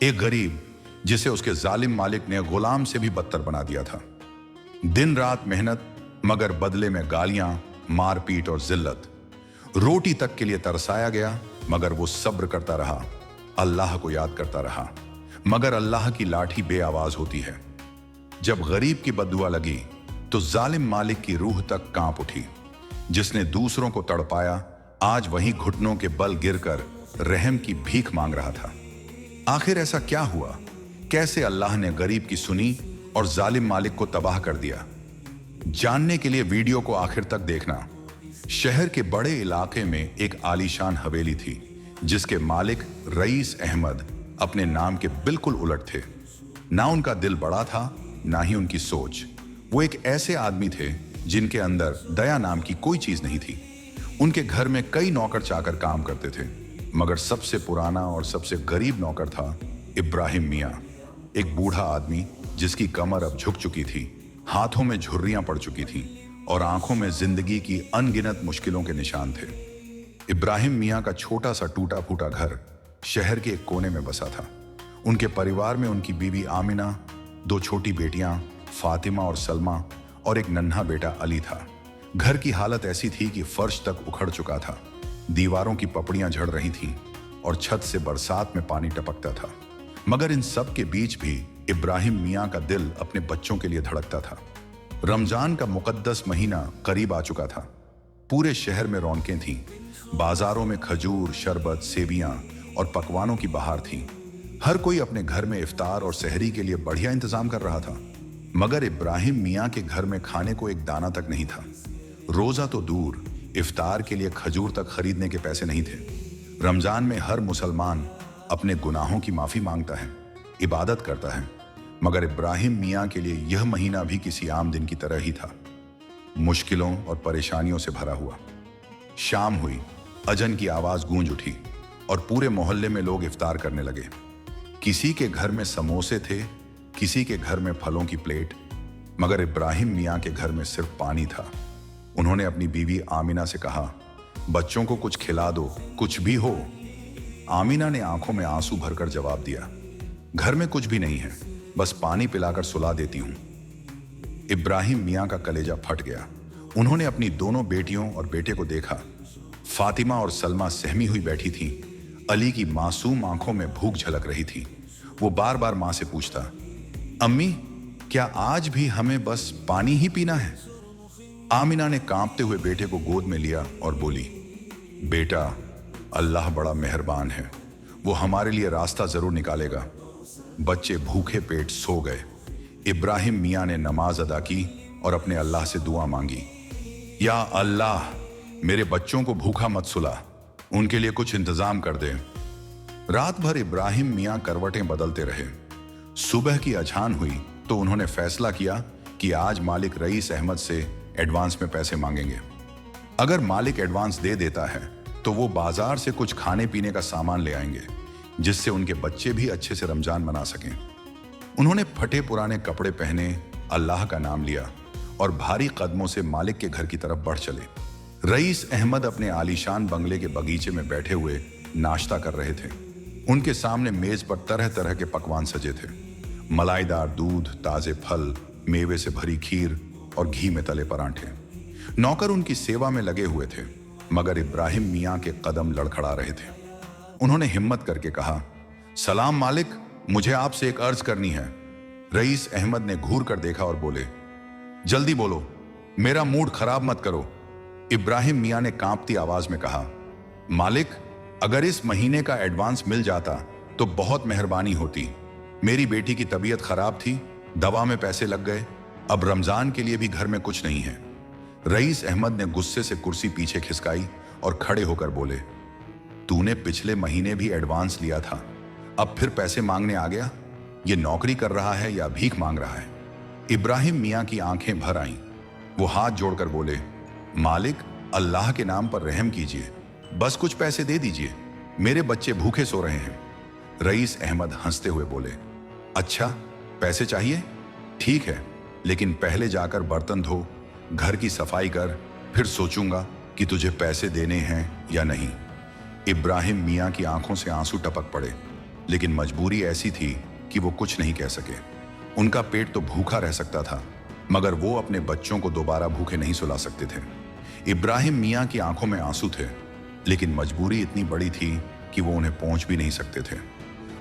एक गरीब जिसे उसके जालिम मालिक ने गुलाम से भी बदतर बना दिया था। दिन रात मेहनत, मगर बदले में गालियां, मारपीट और जिल्लत। रोटी तक के लिए तरसाया गया, मगर वो सब्र करता रहा, अल्लाह को याद करता रहा। मगर अल्लाह की लाठी बेआवाज होती है। जब गरीब की बद्दुआ लगी तो जालिम मालिक की रूह तक कांप उठी। जिसने दूसरों को तड़पाया, आज वहीं घुटनों के बल गिरकर रहम की भीख मांग रहा था। आखिर ऐसा क्या हुआ? कैसे अल्लाह ने गरीब की सुनी और जालिम मालिक को तबाह कर दिया? जानने के लिए वीडियो को आखिर तक देखना। शहर के बड़े इलाके में एक आलीशान हवेली थी, जिसके मालिक रईस अहमद अपने नाम के बिल्कुल उलट थे। ना उनका दिल बड़ा था, ना ही उनकी सोच। वो एक ऐसे आदमी थे जिनके अंदर दया नाम की कोई चीज नहीं थी। उनके घर में कई नौकर चाकर काम करते थे, मगर सबसे पुराना और सबसे गरीब नौकर था इब्राहिम मियाँ, एक बूढ़ा आदमी जिसकी कमर अब झुक चुकी थी, हाथों में झुर्रियां पड़ चुकी थीं और आंखों में जिंदगी की अनगिनत मुश्किलों के निशान थे। इब्राहिम मियाँ का छोटा सा टूटा फूटा घर शहर के एक कोने में बसा था। उनके परिवार में उनकी बीवी आमिना, दो छोटी बेटियां फातिमा और सलमा और एक नन्हा बेटा अली था। घर की हालत ऐसी थी कि फर्श तक उखड़ चुका था, दीवारों की पपड़ियां झड़ रही थीं और छत से बरसात में पानी टपकता था। मगर इन सब के बीच भी इब्राहिम मियाँ का दिल अपने बच्चों के लिए धड़कता था। रमजान का मुकद्दस महीना करीब आ चुका था। पूरे शहर में रौनकें थीं। बाजारों में खजूर, शरबत, सेवियां और पकवानों की बहार थी। हर कोई अपने घर में इफ्तार और सहरी के लिए बढ़िया इंतजाम कर रहा था। मगर इब्राहिम मियाँ के घर में खाने को एक दाना तक नहीं था। रोजा तो दूर, इफ्तार के लिए खजूर तक खरीदने के पैसे नहीं थे। रमजान में हर मुसलमान अपने गुनाहों की माफी मांगता है, इबादत करता है, मगर इब्राहिम मियाँ के लिए यह महीना भी किसी आम दिन की तरह ही था, मुश्किलों और परेशानियों से भरा हुआ। शाम हुई, अजन की आवाज गूंज उठी और पूरे मोहल्ले में लोग इफ्तार करने लगे। किसी के घर में समोसे थे, किसी के घर में फलों की प्लेट, मगर इब्राहिम मियाँ के घर में सिर्फ पानी था। उन्होंने अपनी बीवी आमिना से कहा, बच्चों को कुछ खिला दो, कुछ भी हो। आमिना ने आंखों में आंसू भरकर जवाब दिया, घर में कुछ भी नहीं है, बस पानी पिलाकर सुला देती हूं। इब्राहिम मियाँ का कलेजा फट गया। उन्होंने अपनी दोनों बेटियों और बेटे को देखा। फातिमा और सलमा सहमी हुई बैठी थीं। अली की मासूम आंखों में भूख झलक रही थी। वो बार बार मां से पूछता, अम्मी, क्या आज भी हमें बस पानी ही पीना है? आमिना ने कांपते हुए बेटे को गोद में लिया और बोली, बेटा, अल्लाह बड़ा मेहरबान है, वो हमारे लिए रास्ता जरूर निकालेगा। बच्चे भूखे पेट सो गए। इब्राहिम मियाँ ने नमाज अदा की और अपने अल्लाह से दुआ मांगी, या अल्लाह, मेरे बच्चों को भूखा मत सुला, उनके लिए कुछ इंतजाम कर दे। रात भर इब्राहिम मियाँ करवटें बदलते रहे। सुबह की अजान हुई तो उन्होंने फैसला किया कि आज मालिक रईस अहमद से एडवांस में पैसे मांगेंगे। अगर मालिक एडवांस दे देता है तो वो बाजार से कुछ खाने पीने का सामान ले आएंगे, जिससे उनके बच्चे भी अच्छे से रमजान मना सकें। उन्होंने फटे पुराने कपड़े पहने, अल्लाह का नाम लिया और भारी कदमों से मालिक के घर की तरफ बढ़ चले। रईस अहमद अपने आलीशान बंगले के बगीचे में बैठे हुए नाश्ता कर रहे थे। उनके सामने मेज पर तरह तरह के पकवान सजे थे, मलाईदार दूध, ताजे फल, मेवे से भरी खीर और घी में तले परांठे। नौकर उनकी सेवा में लगे हुए थे, मगर इब्राहिम मियाँ के कदम लड़खड़ा रहे थे। उन्होंने हिम्मत करके कहा, सलाम मालिक, मुझे आपसे एक अर्ज करनी है। रईस अहमद ने घूर कर देखा और बोले, जल्दी बोलो, मेरा मूड खराब मत करो। इब्राहिम मियाँ ने कांपती आवाज में कहा, मालिक, अगर इस महीने का एडवांस मिल जाता तो बहुत मेहरबानी होती। मेरी बेटी की तबीयत खराब थी, दवा में पैसे लग गए, अब रमजान के लिए भी घर में कुछ नहीं है। रईस अहमद ने गुस्से से कुर्सी पीछे खिसकाई और खड़े होकर बोले, तूने पिछले महीने भी एडवांस लिया था, अब फिर पैसे मांगने आ गया? ये नौकरी कर रहा है या भीख मांग रहा है? इब्राहिम मियाँ की आंखें भर आईं। वो हाथ जोड़कर बोले, मालिक, अल्लाह के नाम पर रहम कीजिए, बस कुछ पैसे दे दीजिए, मेरे बच्चे भूखे सो रहे हैं। रईस अहमद हंसते हुए बोले, अच्छा, पैसे चाहिए? ठीक है, लेकिन पहले जाकर बर्तन धो, घर की सफाई कर, फिर सोचूंगा कि तुझे पैसे देने हैं या नहीं। इब्राहिम मियाँ की आंखों से आंसू टपक पड़े। लेकिन मजबूरी ऐसी थी कि वो कुछ नहीं कह सके। उनका पेट तो भूखा रह सकता था, मगर वो अपने बच्चों को दोबारा भूखे नहीं सुला सकते थे। इब्राहिम मियाँ की आंखों में आंसू थे, लेकिन मजबूरी इतनी बड़ी थी कि वो उन्हें पहुंच भी नहीं सकते थे।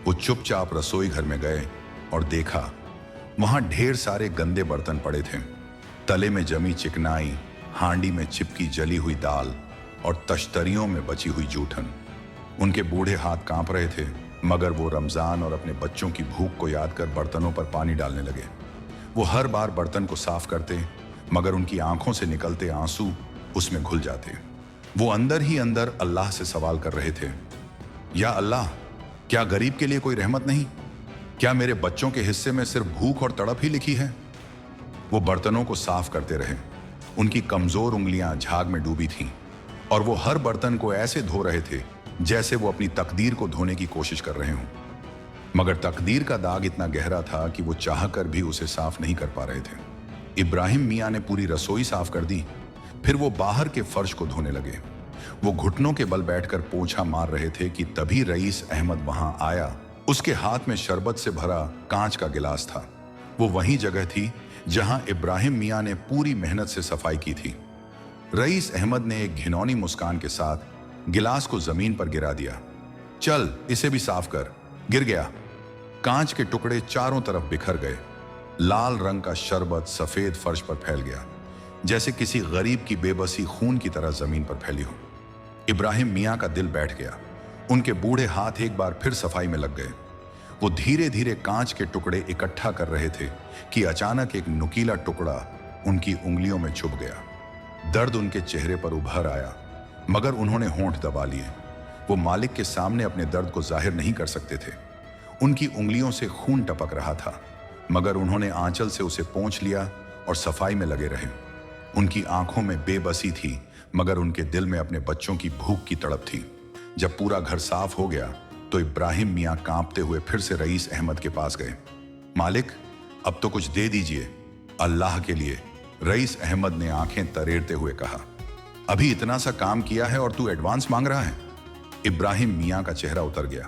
वो चुपचाप रसोई घर में गए और देखा, वहां ढेर सारे गंदे बर्तन पड़े थे। तले में जमी चिकनाई, हांडी में चिपकी जली हुई दाल और तश्तरियों में बची हुई जूठन। उनके बूढ़े हाथ कांप रहे थे, मगर वो रमजान और अपने बच्चों की भूख को याद कर बर्तनों पर पानी डालने लगे। वो हर बार बर्तन को साफ करते, मगर उनकी आंखों से निकलते आंसू उसमें घुल जाते। वो अंदर ही अंदर अल्लाह से सवाल कर रहे थे, या अल्लाह, क्या गरीब के लिए कोई रहमत नहीं? क्या मेरे बच्चों के हिस्से में सिर्फ भूख और तड़प ही लिखी है? वो बर्तनों को साफ करते रहे। उनकी कमजोर उंगलियां झाग में डूबी थीं और वो हर बर्तन को ऐसे धो रहे थे जैसे वो अपनी तकदीर को धोने की कोशिश कर रहे हों। मगर तकदीर का दाग इतना गहरा था कि वो चाहकर भी उसे साफ नहीं कर पा रहे थे। इब्राहिम मियाँ ने पूरी रसोई साफ कर दी, फिर वो बाहर के फर्श को धोने लगे। वो घुटनों के बल बैठकर पोंछा मार रहे थे कि तभी रईस अहमद वहां आया। उसके हाथ में शरबत से भरा कांच का गिलास था। वो वही जगह थी जहां इब्राहिम मियाँ ने पूरी मेहनत से सफाई की थी। रईस अहमद ने एक घिनौनी मुस्कान के साथ गिलास को जमीन पर गिरा दिया। चल, इसे भी साफ कर। गिर गया। कांच के टुकड़े चारों तरफ बिखर गए। लाल रंग का शरबत सफेद फर्श पर फैल गया, जैसे किसी गरीब की बेबसी खून की तरह जमीन पर फैली हो। इब्राहिम मियाँ का दिल बैठ गया। उनके बूढ़े हाथ एक बार फिर सफाई में लग गए। वो धीरे धीरे कांच के टुकड़े इकट्ठा कर रहे थे कि अचानक एक नुकीला टुकड़ा उनकी उंगलियों में छुप गया। दर्द उनके चेहरे पर उभर आया, मगर उन्होंने होंठ दबा लिए। वो मालिक के सामने अपने दर्द को जाहिर नहीं कर सकते थे। उनकी उंगलियों से खून टपक रहा था, मगर उन्होंने आंचल से उसे पोंछ लिया और सफाई में लगे रहे। उनकी आंखों में बेबसी थी, मगर उनके दिल में अपने बच्चों की भूख की तड़प थी। जब पूरा घर साफ हो गया तो इब्राहिम मियाँ कांपते हुए फिर से रईस अहमद के पास गए। मालिक, अब तो कुछ दे दीजिए, अल्लाह के लिए, रईस अहमद ने आंखें तरेरते हुए कहा। अभी इतना सा काम किया है और तू एडवांस मांग रहा है? इब्राहिम मियाँ का चेहरा उतर गया।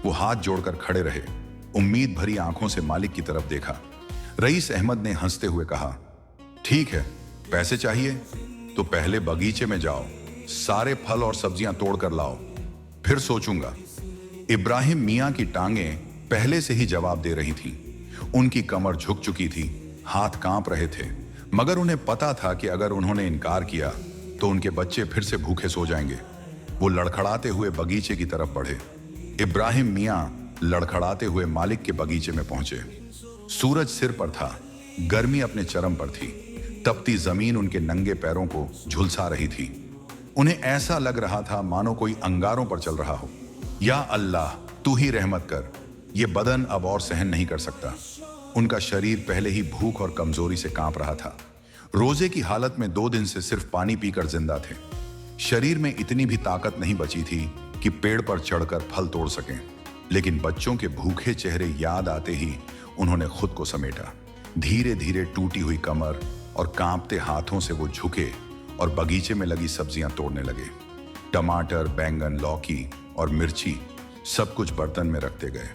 वो हाथ जोड़कर खड़े रहे, उम्मीद भरी आंखों से मालिक की तरफ देखा। रईस अहमद ने हंसते हुए कहा, ठीक है, पैसे चाहिए तो पहले बगीचे में जाओ, सारे फल और सब्जियां तोड़ कर लाओ, फिर सोचूंगा। इब्राहिम मियाँ की टांगें पहले से ही जवाब दे रही थीं। उनकी कमर झुक चुकी थी, हाथ कांप रहे थे, मगर उन्हें पता था कि अगर उन्होंने इनकार किया तो उनके बच्चे फिर से भूखे सो जाएंगे। वो लड़खड़ाते हुए बगीचे की तरफ बढ़े। इब्राहिम मियाँ लड़खड़ाते हुए मालिक के बगीचे में पहुंचे। सूरज सिर पर था, गर्मी अपने चरम पर थी। तपती जमीन उनके नंगे पैरों को झुलसा रही थी। उन्हें ऐसा लग रहा था मानो कोई अंगारों पर चल रहा हो। या अल्लाह, तू ही रहमत कर, ये बदन अब और सहन नहीं कर सकता। उनका शरीर पहले ही भूख और कमजोरी से कांप रहा था। रोजे की हालत में 2 दिन से सिर्फ पानी पीकर जिंदा थे। शरीर में इतनी भी ताकत नहीं बची थी कि पेड़ पर चढ़कर फल तोड़ सकें। लेकिन बच्चों के भूखे चेहरे याद आते ही उन्होंने खुद को समेटा। धीरे धीरे टूटी हुई कमर और कांपते हाथों से वो झुके और बगीचे में लगी सब्जियां तोड़ने लगे। टमाटर, बैंगन, लौकी और मिर्ची सब कुछ बर्तन में रखते गए।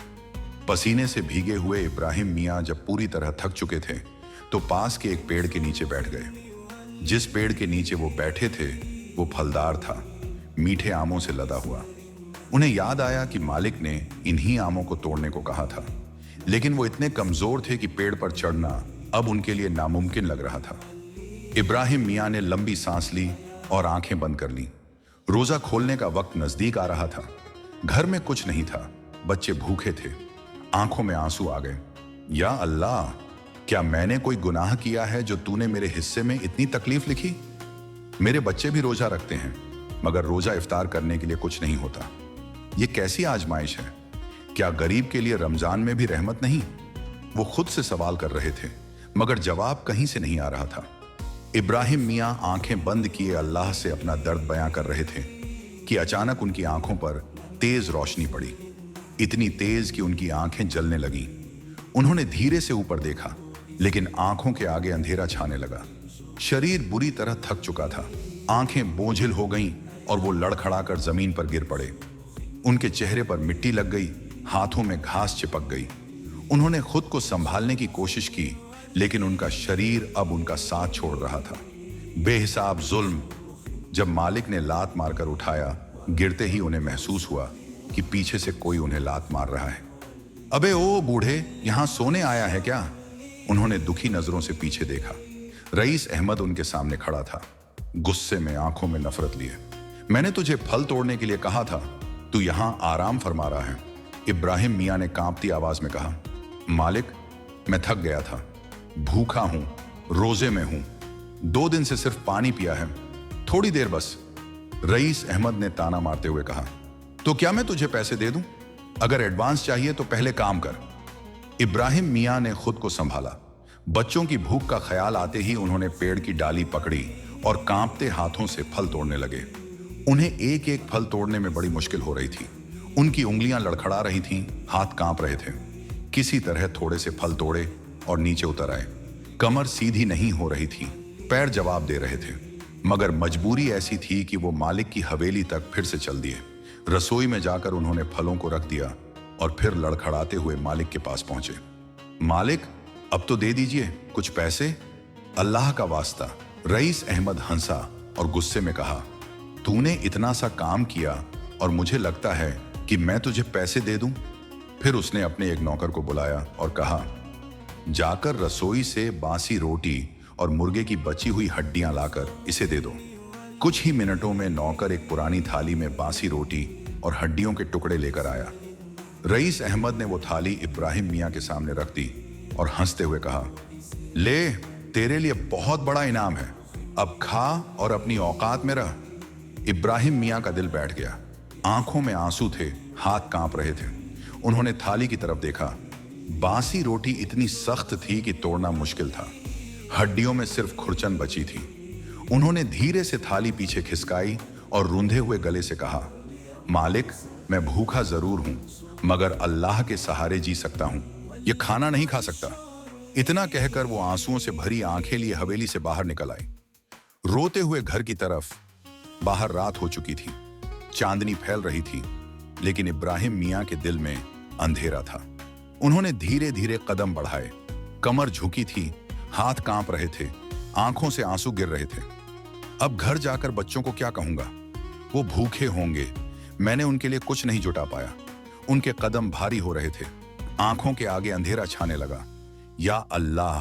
पसीने से भीगे हुए इब्राहिम मियाँ जब पूरी तरह थक चुके थे तो पास के एक पेड़ के नीचे बैठ गए। जिस पेड़ के नीचे वो बैठे थे वो फलदार था, मीठे आमों से लदा हुआ। उन्हें याद आया कि मालिक ने इन्हीं आमों को तोड़ने को कहा था, लेकिन वो इतने कमजोर थे कि पेड़ पर चढ़ना अब उनके लिए नामुमकिन लग रहा था। इब्राहिम मियाँ ने लंबी सांस ली और आंखें बंद कर लीं। रोजा खोलने का वक्त नजदीक आ रहा था। घर में कुछ नहीं था, बच्चे भूखे थे। आंखों में आंसू आ गए। या अल्लाह, क्या मैंने कोई गुनाह किया है जो तूने मेरे हिस्से में इतनी तकलीफ लिखी? मेरे बच्चे भी रोजा रखते हैं, मगर रोजा इफ्तार करने के लिए कुछ नहीं होता। ये कैसी आजमाइश है? क्या गरीब के लिए रमजान में भी रहमत नहीं? वो खुद से सवाल कर रहे थे, मगर जवाब कहीं से नहीं आ रहा था। इब्राहिम मियाँ आंखें बंद किए अल्लाह से अपना दर्द बयां कर रहे थे कि अचानक उनकी आंखों पर तेज रोशनी पड़ी, इतनी तेज कि उनकी आंखें जलने लगीं। उन्होंने धीरे से ऊपर देखा, लेकिन आंखों के आगे अंधेरा छाने लगा। शरीर बुरी तरह थक चुका था, आंखें बोझिल हो गईं और वो लड़खड़ाकर जमीन पर गिर पड़े। उनके चेहरे पर मिट्टी लग गई हाथों में घास चिपक गई। उन्होंने खुद को संभालने की कोशिश की, लेकिन उनका शरीर अब उनका साथ छोड़ रहा था। बेहिसाब जुल्म। जब मालिक ने लात मारकर उठाया, गिरते ही उन्हें महसूस हुआ कि पीछे से कोई उन्हें लात मार रहा है। अबे ओ बूढ़े, यहां सोने आया है क्या? उन्होंने दुखी नजरों से पीछे देखा। रईस अहमद उनके सामने खड़ा था, गुस्से में, आंखों में नफरत लिए। मैंने तुझे फल तोड़ने के लिए कहा था, तू यहां आराम फरमा रहा है। इब्राहिम मियां ने कांपती आवाज में कहा। मालिक, मैं थक गया था, भूखा हूं, रोजे में हूं, 2 दिन से सिर्फ पानी पिया है, थोड़ी देर बस। रईस अहमद ने ताना मारते हुए कहा। तो क्या मैं तुझे पैसे दे दूं? अगर एडवांस चाहिए तो पहले काम कर। इब्राहिम मियां ने खुद को संभाला। बच्चों की भूख का ख्याल आते ही उन्होंने पेड़ की डाली पकड़ी और कांपते हाथों से फल तोड़ने लगे। उन्हें एक एक फल तोड़ने में बड़ी मुश्किल हो रही थी। उनकी उंगलियां लड़खड़ा रही थीं, हाथ कांप रहे थे। किसी तरह थोड़े से फल तोड़े और नीचे उतर आए। कमर सीधी नहीं हो रही थी, पैर जवाब दे रहे थे, मगर मजबूरी ऐसी थी कि वो मालिक की हवेली तक फिर से चल दिए। रसोई में जाकर उन्होंने फलों को रख दिया और फिर लड़खड़ाते हुए मालिक के पास पहुंचे। मालिक, अब तो दे दीजिए कुछ पैसे, अल्लाह का वास्ता। रईस अहमद हंसा और गुस्से में कहा, तूने इतना सा काम किया और मुझे लगता है कि मैं तुझे पैसे दे दूं? फिर उसने अपने एक नौकर को बुलाया और कहा, जाकर रसोई से बासी रोटी और मुर्गे की बची हुई हड्डियां लाकर इसे दे दो। कुछ ही मिनटों में नौकर एक पुरानी थाली में बासी रोटी और हड्डियों के टुकड़े लेकर आया। रईस अहमद ने वो थाली इब्राहिम मियां के सामने रख दी और हंसते हुए कहा, ले, तेरे लिए बहुत बड़ा इनाम है, अब खा और अपनी औकात में रह। इब्राहिम मियां का दिल बैठ गया। आंखों में आंसू थे, हाथ कांप रहे थे। उन्होंने थाली की तरफ देखा। बासी रोटी इतनी सख्त थी कि तोड़ना मुश्किल था। हड्डियों में सिर्फ खुरचन बची थी। उन्होंने धीरे से थाली पीछे खिसकाई और रूंधे हुए गले से कहा, मालिक, मैं भूखा जरूर हूं, मगर अल्लाह के सहारे जी सकता हूं, यह खाना नहीं खा सकता। इतना कहकर वो आंसुओं से भरी आंखें लिए हवेली से बाहर निकल आई, रोते हुए घर की तरफ। बाहर रात हो चुकी थी, चांदनी फैल रही थी, लेकिन इब्राहिम मियां के दिल में अंधेरा था। उन्होंने धीरे धीरे कदम बढ़ाए, कमर झुकी थी, हाथ कांप रहे थे, आंखों से आंसू गिर रहे थे। अब घर जाकर बच्चों को क्या कहूंगा? वो भूखे होंगे, मैंने उनके लिए कुछ नहीं जुटा पाया। उनके कदम भारी हो रहे थे, आंखों के आगे अंधेरा छाने लगा। या अल्लाह,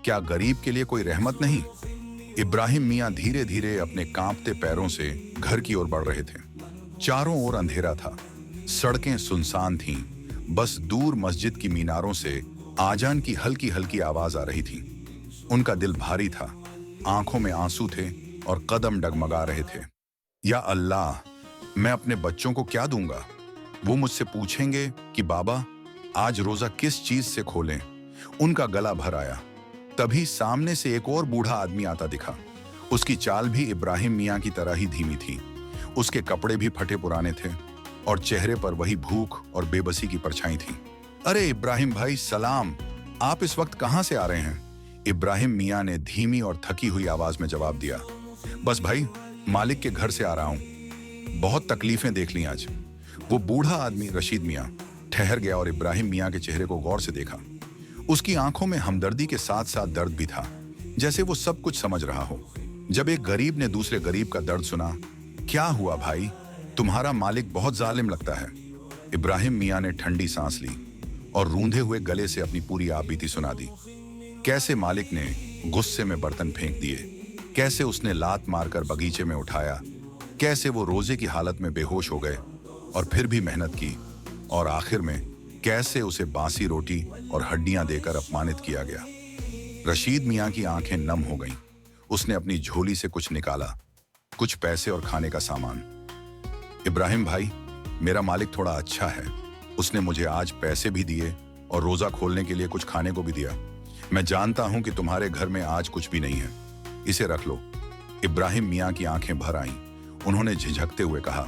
क्या गरीब के लिए कोई रहमत नहीं? इब्राहिम मियां धीरे धीरे अपने कांपते पैरों से घर की ओर बढ़ रहे थे। चारों ओर अंधेरा था, सड़कें सुनसान थीं, बस दूर मस्जिद की मीनारों से आजान की हल्की हल्की आवाज आ रही थी। उनका दिल भारी था, आंखों में आंसू थे और कदम डगमगा रहे थे। या अल्लाह, मैं अपने बच्चों को क्या दूंगा? वो मुझसे पूछेंगे कि बाबा, आज रोजा किस चीज से खोलें? उनका गला भर आया। तभी सामने से एक और बूढ़ा आदमी आता दिखा। उसकी चाल भी इब्राहिम मियां की तरह ही धीमी थी। उसके कपड़े भी फटे पुराने थे और चेहरे पर वही भूख और बेबसी की परछाई थी। अरे इब्राहिम भाई, सलाम, आप इस वक्त कहां से आ रहे हैं? इब्राहिम मियां ने धीमी और थकी हुई आवाज में जवाब दिया। बस भाई, मालिक के घर से आ रहा हूं, बहुत तकलीफें देख ली आज। वो बूढ़ा आदमी रशीद मियां ठहर गया और इब्राहिम मियां के चेहरे को गौर से देखा। उसकी आंखों में हमदर्दी के साथ साथ दर्द भी था, जैसे वो सब कुछ समझ रहा हो। जब एक गरीब ने दूसरे गरीब का दर्द सुना, क्या हुआ भाई, तुम्हारा मालिक बहुत जालिम लगता है। इब्राहिम मियां ने ठंडी सांस ली और रूंधे हुए गले से अपनी पूरी आपबीती सुना दी। कैसे मालिक ने गुस्से में बर्तन फेंक दिए, कैसे उसने लात मारकर बगीचे में उठाया, कैसे वो रोजे की हालत में बेहोश हो गए और फिर भी मेहनत की, और आखिर में कैसे उसे बासी रोटी और हड्डियां देकर अपमानित किया गया। रशीद मियां की आंखें नम हो गईं। उसने अपनी झोली से कुछ निकाला, कुछ पैसे और खाने का सामान। इब्राहिम भाई, मेरा मालिक थोड़ा अच्छा है, उसने मुझे आज पैसे भी दिए और रोजा खोलने के लिए कुछ खाने को भी दिया। मैं जानता हूं कि तुम्हारे घर में आज कुछ भी नहीं है, इसे रख लो। इब्राहिम मियां की आंखें भर आईं। उन्होंने झिझकते हुए कहा,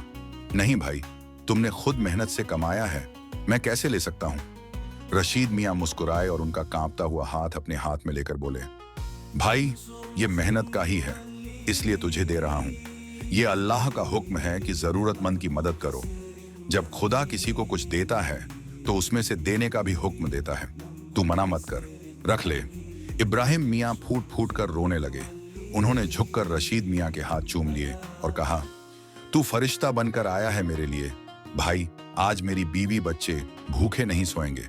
नहीं भाई, तुमने खुद मेहनत से कमाया है, मैं कैसे ले सकता हूं? रशीद मियां मुस्कुराए और उनका कांपता हुआ हाथ अपने हाथ में लेकर बोले, भाई, ये मेहनत का ही है, इसलिए तुझे दे रहा हूं। ये अल्लाह का हुक्म है कि जरूरतमंद की मदद करो। जब खुदा किसी को कुछ देता है तो उसमें से देने का भी हुक्म देता है। तू मना मत कर, रख ले। इब्राहिम मियाँ फूट फूट कर रोने लगे। उन्होंने झुककर रशीद मियाँ के हाथ चूम लिए और कहा, तू फरिश्ता बनकर आया है मेरे लिए। भाई, आज मेरी बीवी बच्चे भूखे नहीं सोएंगे।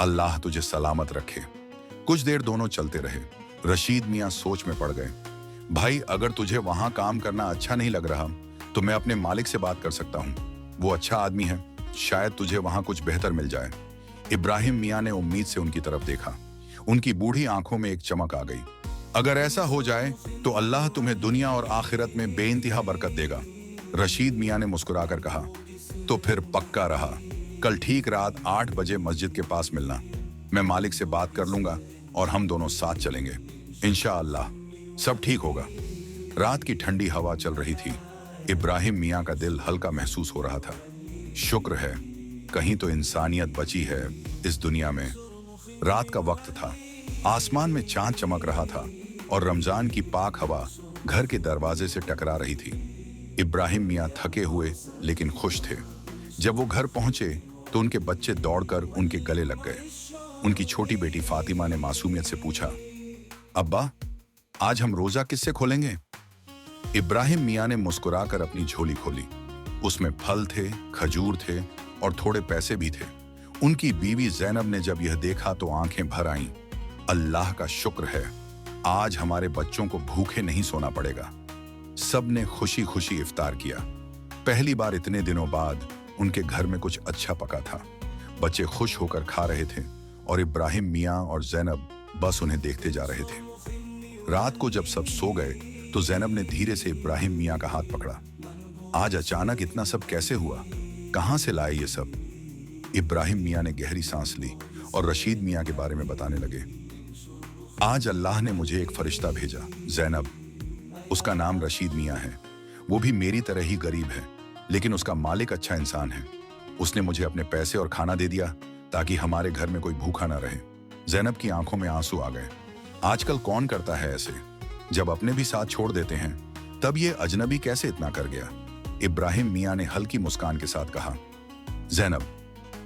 अल्लाह तुझे सलामत रखे। कुछ देर दोनों चलते रहे। रशीद मियाँ सोच में पड़ गए। भाई, अगर तुझे वहां काम करना अच्छा नहीं लग रहा तो मैं अपने मालिक से बात कर सकता हूँ। वो अच्छा आदमी है, शायद तुझे वहां कुछ बेहतर मिल जाए। इब्राहिम मियाँ ने उम्मीद से उनकी तरफ देखा। उनकी बूढ़ी आंखों में एक चमक आ गई। अगर ऐसा हो जाए तो अल्लाह तुम्हें दुनिया और आखिरत में बेइंतहा बरकत देगा। रशीद मियाँ ने मुस्कुराकर कहा, तो फिर पक्का रहा। कल ठीक रात 8 बजे मस्जिद के पास मिलना। मैं मालिक से बात कर लूंगा और हम दोनों साथ चलेंगे। इंशाअल्लाह सब ठीक होगा। रात की ठंडी हवा चल रही थी। इब्राहिम मियाँ का दिल हल्का महसूस हो रहा था। शुक्र है, कहीं तो इंसानियत बची है इस दुनिया में। रात का वक्त था। आसमान में चांद चमक रहा था और रमजान की पाक हवा घर के दरवाजे से टकरा रही थी। इब्राहिम मियाँ थके हुए लेकिन खुश थे। जब वो घर पहुंचे तो उनके बच्चे दौड़कर उनके गले लग गए। उनकी छोटी बेटी फातिमा ने मासूमियत से पूछा, अब्बा, आज हम रोजा किससे खोलेंगे? इब्राहिम मियाँ ने मुस्कुराकर अपनी झोली खोली। उसमें फल थे, खजूर थे और थोड़े पैसे भी थे। उनकी बीवी जैनब ने जब यह देखा तो आंखें भर आईं। अल्लाह का शुक्र है, आज हमारे बच्चों को भूखे नहीं सोना पड़ेगा। सब ने खुशी खुशी इफ्तार किया। पहली बार इतने दिनों बाद उनके घर में कुछ अच्छा पका था। बच्चे खुश होकर खा रहे थे और इब्राहिम मियाँ और जैनब बस उन्हें देखते जा रहे थे। रात को जब सब सो गए तो जैनब ने धीरे से इब्राहिम मियाँ का हाथ पकड़ा। आज अचानक इतना सब कैसे हुआ? कहाँ से लाए ये सब? इब्राहिम मियाँ ने गहरी सांस ली और रशीद मियाँ के बारे में बताने लगे। आज अल्लाह ने मुझे एक फरिश्ता भेजा, जैनब। उसका नाम रशीद मियाँ है। वो भी मेरी तरह ही गरीब है, लेकिन उसका मालिक अच्छा इंसान है। उसने मुझे अपने पैसे और खाना दे दिया ताकि हमारे घर में कोई भूखा ना रहे। जैनब की आंखों में आंसू आ गए। आजकल कौन करता है ऐसे? जब अपने भी साथ छोड़ देते हैं, तब ये अजनबी कैसे इतना कर गया? इब्राहिम मियाँ ने हल्की मुस्कान के साथ कहा, जैनब,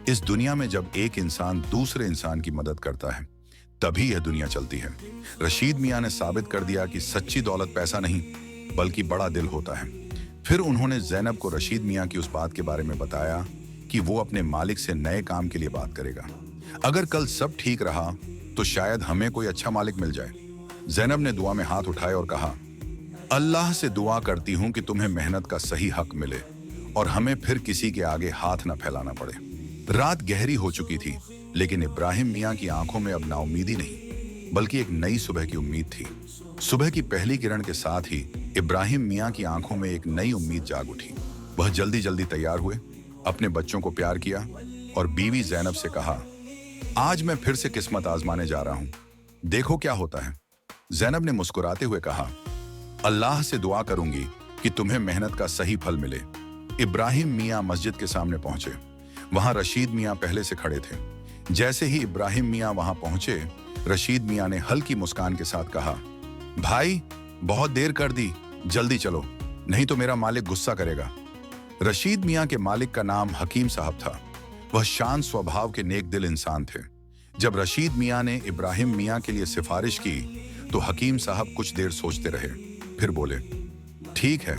इस दुनिया में जब एक इंसान दूसरे इंसान की मदद करता है तभी यह दुनिया चलती है। रशीद मियाँ ने साबित कर दिया कि सच्ची दौलत पैसा नहीं बल्कि बड़ा दिल होता है। फिर उन्होंने जैनब को रशीद मियाँ की उस बात के बारे में बताया कि वो अपने मालिक से नए काम के लिए बात करेगा। अगर कल सब ठीक रहा तो शायद हमें कोई अच्छा मालिक मिल जाए। जैनब ने दुआ में हाथ उठाए और कहा, अल्लाह से दुआ करती हूँ कि तुम्हें मेहनत का सही हक मिले और हमें फिर किसी के आगे हाथ न फैलाना पड़े। रात गहरी हो चुकी थी, लेकिन इब्राहिम मियाँ की आंखों में अब नाउमीदी नहीं बल्कि एक नई सुबह की उम्मीद थी। सुबह की पहली किरण के साथ ही इब्राहिम मियाँ की आंखों में एक नई उम्मीद जाग उठी। वह जल्दी जल्दी तैयार हुए, अपने बच्चों को प्यार किया और बीवी जैनब से कहा, आज मैं फिर से किस्मत आजमाने जा रहा हूँ, देखो क्या होता है। जैनब ने मुस्कुराते हुए कहा, अल्लाह से दुआ करूंगी कि तुम्हें मेहनत का सही फल मिले। इब्राहिम मियाँ मस्जिद के सामने पहुंचे। वहां रशीद मियाँ पहले से खड़े थे। जैसे ही इब्राहिम मियाँ वहां पहुंचे, रशीद मियाँ ने हल्की मुस्कान के साथ कहा, भाई, बहुत देर कर दी, जल्दी चलो, नहीं तो मेरा मालिक गुस्सा करेगा। रशीद मियाँ के मालिक का नाम हकीम साहब था। वह शांत स्वभाव के नेक दिल इंसान थे। जब रशीद मियाँ ने इब्राहिम मियाँ के लिए सिफारिश की तो हकीम साहब कुछ देर सोचते रहे, फिर बोले, ठीक है,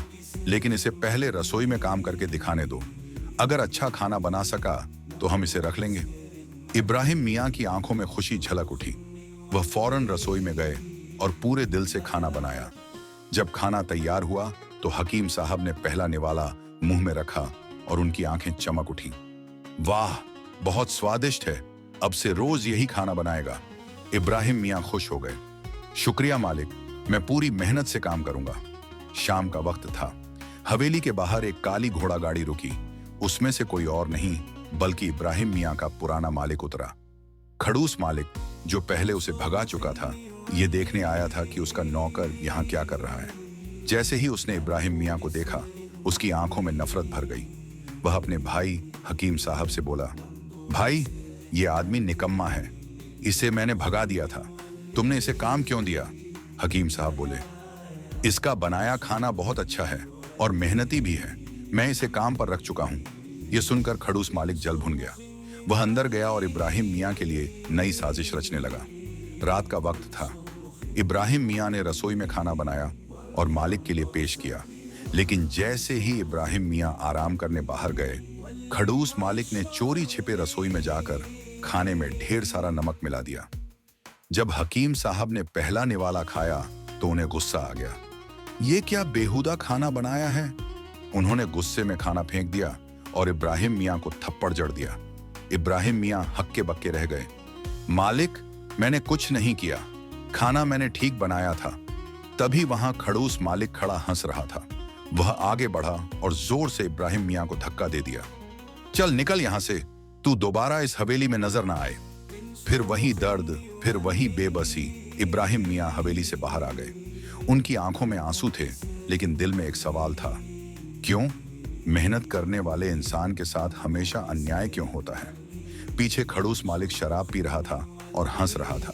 लेकिन इसे पहले रसोई में काम करके दिखाने दो। अगर अच्छा खाना बना सका तो हम इसे रख लेंगे। इब्राहिम मियाँ की आंखों में खुशी झलक उठी। वह फौरन रसोई में गए और पूरे दिल से खाना बनाया। जब खाना तैयार हुआ तो हकीम साहब ने पहला निवाला मुंह में रखा और उनकी आंखें चमक उठी। वाह, बहुत स्वादिष्ट है, अब से रोज यही खाना बनाएगा। इब्राहिम मियाँ खुश हो गए। शुक्रिया मालिक, मैं पूरी मेहनत से काम करूंगा। शाम का वक्त था। हवेली के बाहर एक काली घोड़ा गाड़ी रुकी। उसमें से कोई और नहीं बल्कि इब्राहिम मियाँ का पुराना मालिक उतरा। खड़ूस मालिक, जो पहले उसे भगा चुका था, ये देखने आया था कि उसका नौकर यहाँ क्या कर रहा है। जैसे ही उसने इब्राहिम मियाँ को देखा, उसकी आंखों में नफरत भर गई। वह अपने भाई हकीम साहब से बोला, भाई, ये आदमी निकम्मा है, इसे मैंने भगा दिया था, तुमने इसे काम क्यों दिया? हकीम साहब बोले, इसका बनाया खाना बहुत अच्छा है और मेहनती भी है, मैं इसे काम पर रख चुका हूँ। यह सुनकर खड़ूस मालिक जल भुन गया। वह अंदर गया और इब्राहिम मियाँ के लिए नई साजिश रचने लगा। रात का वक्त था। इब्राहिम मियाँ ने रसोई में खाना बनाया और मालिक के लिए पेश किया, लेकिन जैसे ही इब्राहिम मियाँ आराम करने बाहर गए, खड़ूस मालिक ने चोरी छिपे रसोई में जाकर खाने में ढेर सारा नमक मिला दिया। जब हकीम साहब ने पहला निवाला खाया तो उन्हें गुस्सा आ गया। ये क्या बेहुदा खाना बनाया है? उन्होंने गुस्से में खाना फेंक दिया और इब्राहिम मियाँ को थप्पड़ जड़ दिया। इब्राहिम मियाँ हक्के बक्के रह गए। मालिक, मैंने कुछ नहीं किया, खाना मैंने ठीक बनाया था। तभी वहां खड़ूस मालिक खड़ा हंस रहा था। वह आगे बढ़ा और जोर से इब्राहिम मियाँ को धक्का दे दिया। चल निकल यहां से, तू दोबारा इस हवेली में नजर ना आए। फिर वही दर्द, फिर वही बेबसी। इब्राहिम मियाँ हवेली से बाहर आ गए। उनकी आंखों में आंसू थे, लेकिन दिल में एक सवाल था। क्यों? मेहनत करने वाले इंसान के साथ हमेशा अन्याय क्यों होता है? पीछे खड़ूस मालिक शराब पी रहा था और हंस रहा था।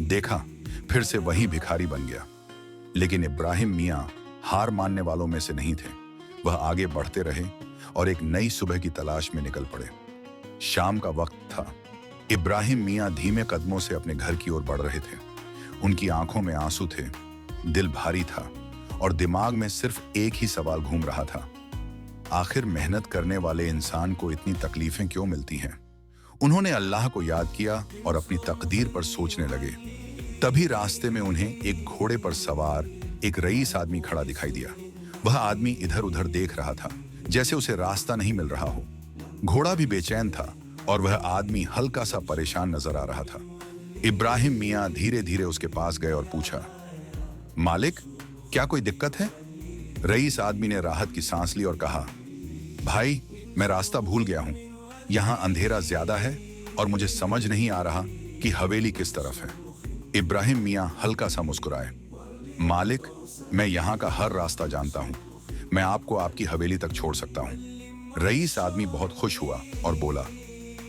देखा, फिर से वही भिखारी बन गया। लेकिन इब्राहिम मियाँ हार मानने वालों में से नहीं थे। वह आगे बढ़ते रहे और एक नई सुबह की तलाश में निकल पड़े। शाम का वक्त था। इब्राहिम मियाँ धीमे कदमों से अपने घर की ओर बढ़ रहे थे। उनकी आंखों में आंसू थे, दिल भारी था और दिमाग में सिर्फ एक ही सवाल घूम रहा था। आखिर मेहनत करने वाले इंसान को इतनी तकलीफें क्यों मिलती हैं? उन्होंने अल्लाह को याद किया और अपनी तकदीर पर सोचने लगे। तभी रास्ते में उन्हें एक घोड़े पर सवार एक रईस आदमी खड़ा दिखाई दिया। वह आदमी इधर उधर देख रहा था, जैसे उसे रास्ता नहीं मिल रहा हो। घोड़ा भी बेचैन था और वह आदमी हल्का सा परेशान नजर आ रहा था। इब्राहिम मियाँ धीरे धीरे उसके पास गए और पूछा, मालिक, क्या कोई दिक्कत है? रईस आदमी ने राहत की सांस ली और कहा, भाई, मैं रास्ता भूल गया हूं। यहां अंधेरा ज्यादा है और मुझे समझ नहीं आ रहा कि हवेली किस तरफ है। इब्राहिम मियाँ हल्का सा मुस्कुराए। मालिक, मैं यहां का हर रास्ता जानता हूं। मैं आपको आपकी हवेली तक छोड़ सकता हूं। रईस आदमी बहुत खुश हुआ और बोला,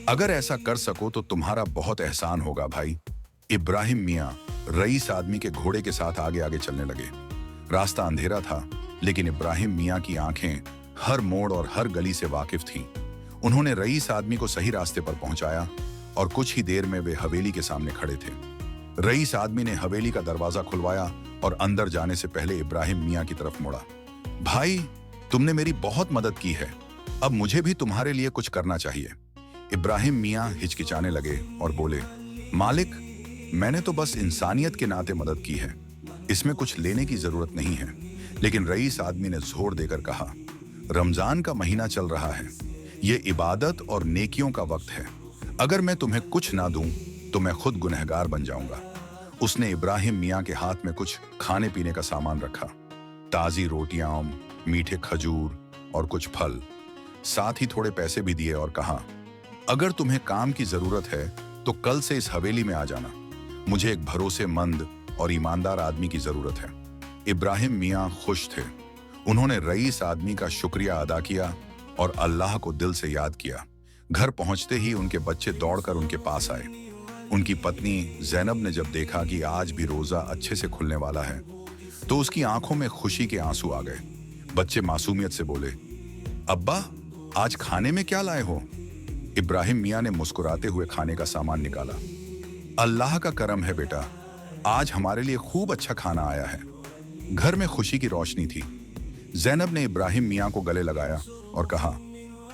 अगर ऐसा कर सको तो तुम्हारा बहुत एहसान होगा भाई। इब्राहिम मियाँ रईस आदमी के घोड़े के साथ आगे आगे चलने लगे। रास्ता अंधेरा था, लेकिन इब्राहिम मियाँ की आंखें हर मोड़ और हर गली से वाकिफ थीं। उन्होंने रईस आदमी को सही रास्ते पर पहुंचाया और कुछ ही देर में वे हवेली के सामने खड़े थे। रईस आदमी ने हवेली का दरवाजा खुलवाया और अंदर जाने से पहले इब्राहिम मियाँ की तरफ मुड़ा। भाई, तुमने मेरी बहुत मदद की है, अब मुझे भी तुम्हारे लिए कुछ करना चाहिए। इब्राहिम मियाँ हिचकिचाने लगे और बोले, मालिक, मैंने तो बस इंसानियत के नाते मदद की है, इसमें कुछ लेने की जरूरत नहीं है। लेकिन रईस आदमी ने जोर देकर कहा, रमजान का महीना चल रहा है, ये इबादत और नेकियों का वक्त है। अगर मैं तुम्हें कुछ ना दूं तो मैं खुद गुनहगार बन जाऊंगा। उसने इब्राहिम मियाँ के हाथ में कुछ खाने पीने का सामान रखा, ताजी रोटियां, मीठे खजूर और कुछ फल, साथ ही थोड़े पैसे भी दिए और कहा, अगर तुम्हें काम की जरूरत है तो कल से इस हवेली में आ जाना। मुझे एक भरोसेमंद और ईमानदार आदमी की जरूरत है। इब्राहिम मियाँ खुश थे। उन्होंने रईस आदमी का शुक्रिया अदा किया और अल्लाह को दिल से याद किया। घर पहुंचते ही उनके बच्चे दौड़कर उनके पास आए। उनकी पत्नी जैनब ने जब देखा कि आज भी रोजा अच्छे से खुलने वाला है तो उसकी आंखों में खुशी के आंसू आ गए। बच्चे मासूमियत से बोले, अब्बा, आज खाने में क्या लाए हो? इब्राहिम मियाँ ने मुस्कुराते हुए खाने का सामान निकाला। अल्लाह का करम है बेटा, आज हमारे लिए खूब अच्छा खाना आया है। घर में खुशी की रोशनी थी। जैनब ने इब्राहिम मियाँ को गले लगाया और कहा,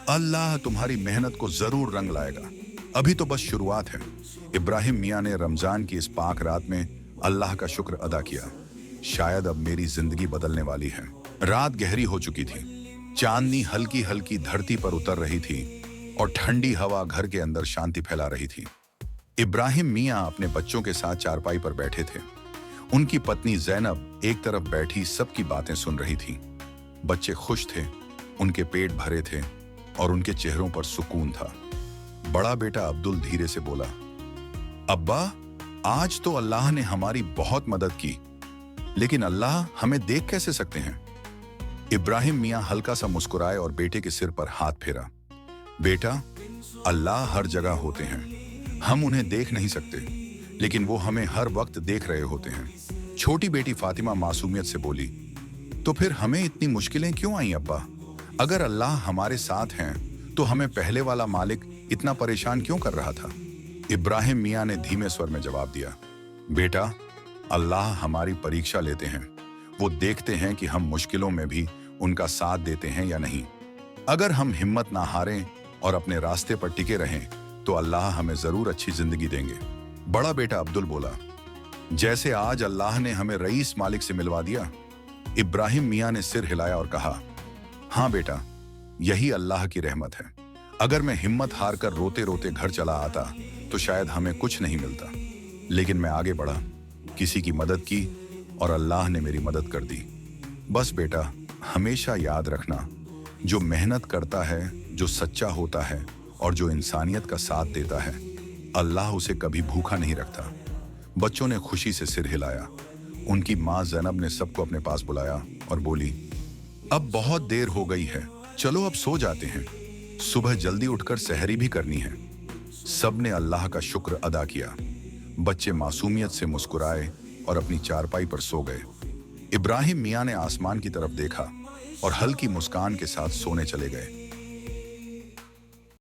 अल्लाह तुम्हारी मेहनत को जरूर रंग लाएगा, अभी तो बस शुरुआत है। इब्राहिम मियाँ ने रमजान की इस पाक रात में अल्लाह का शुक्र अदा किया। शायद अब मेरी जिंदगी बदलने वाली है। रात गहरी हो चुकी थी। चांदनी हल्की हल्की धरती पर उतर रही थी और ठंडी हवा घर के अंदर शांति फैला रही थी। इब्राहिम मियाँ अपने बच्चों के साथ चारपाई पर बैठे थे। उनकी पत्नी जैनब एक तरफ बैठी सबकी बातें सुन रही थी। बच्चे खुश थे, उनके पेट भरे थे और उनके चेहरों पर सुकून था। बड़ा बेटा अब्दुल धीरे से बोला, अब्बा, आज तो अल्लाह ने हमारी बहुत मदद की, लेकिन अल्लाह हमें देख कैसे सकते हैं? इब्राहिम मियाँ हल्का सा मुस्कुराए और बेटे के सिर पर हाथ फेरा। बेटा, अल्लाह हर जगह होते हैं, हम उन्हें देख नहीं सकते, लेकिन वो हमें हर वक्त देख रहे होते हैं। छोटी बेटी फातिमा मासूमियत से बोली, तो फिर हमें इतनी मुश्किलें क्यों आई अब्बा? अगर अल्लाह हमारे साथ हैं तो हमें पहले वाला मालिक इतना परेशान क्यों कर रहा था? इब्राहिम मियाँ ने धीमे स्वर में जवाब दिया, बेटा, अल्लाह हमारी परीक्षा लेते हैं। वो देखते हैं कि हम मुश्किलों में भी उनका साथ देते हैं या नहीं। अगर हम हिम्मत ना हारें और अपने रास्ते पर टिके रहें तो अल्लाह हमें जरूर अच्छी जिंदगी देंगे। बड़ा बेटा अब्दुल बोला, जैसे आज अल्लाह ने हमें रईस मालिक से मिलवा दिया। इब्राहिम मियाँ ने सिर हिलाया और कहा, हाँ बेटा, यही अल्लाह की रहमत है। अगर मैं हिम्मत हार कर रोते रोते घर चला आता तो शायद हमें कुछ नहीं मिलता, लेकिन मैं आगे बढ़ा, किसी की मदद की और अल्लाह ने मेरी मदद कर दी। बस बेटा, हमेशा याद रखना, जो मेहनत करता है, जो सच्चा होता है और जो इंसानियत का साथ देता है, अल्लाह उसे कभी भूखा नहीं रखता। बच्चों ने खुशी से सिर हिलाया। उनकी माँ ज़ैनब ने सबको अपने पास बुलाया और बोली, अब बहुत देर हो गई है, चलो अब सो जाते हैं, सुबह जल्दी उठकर सहरी भी करनी है। सबने अल्लाह का शुक्र अदा किया। बच्चे मासूमियत से मुस्कुराए और अपनी चारपाई पर सो गए। इब्राहिम मियाँ ने आसमान की तरफ देखा और हल्की मुस्कान के साथ सोने चले गए।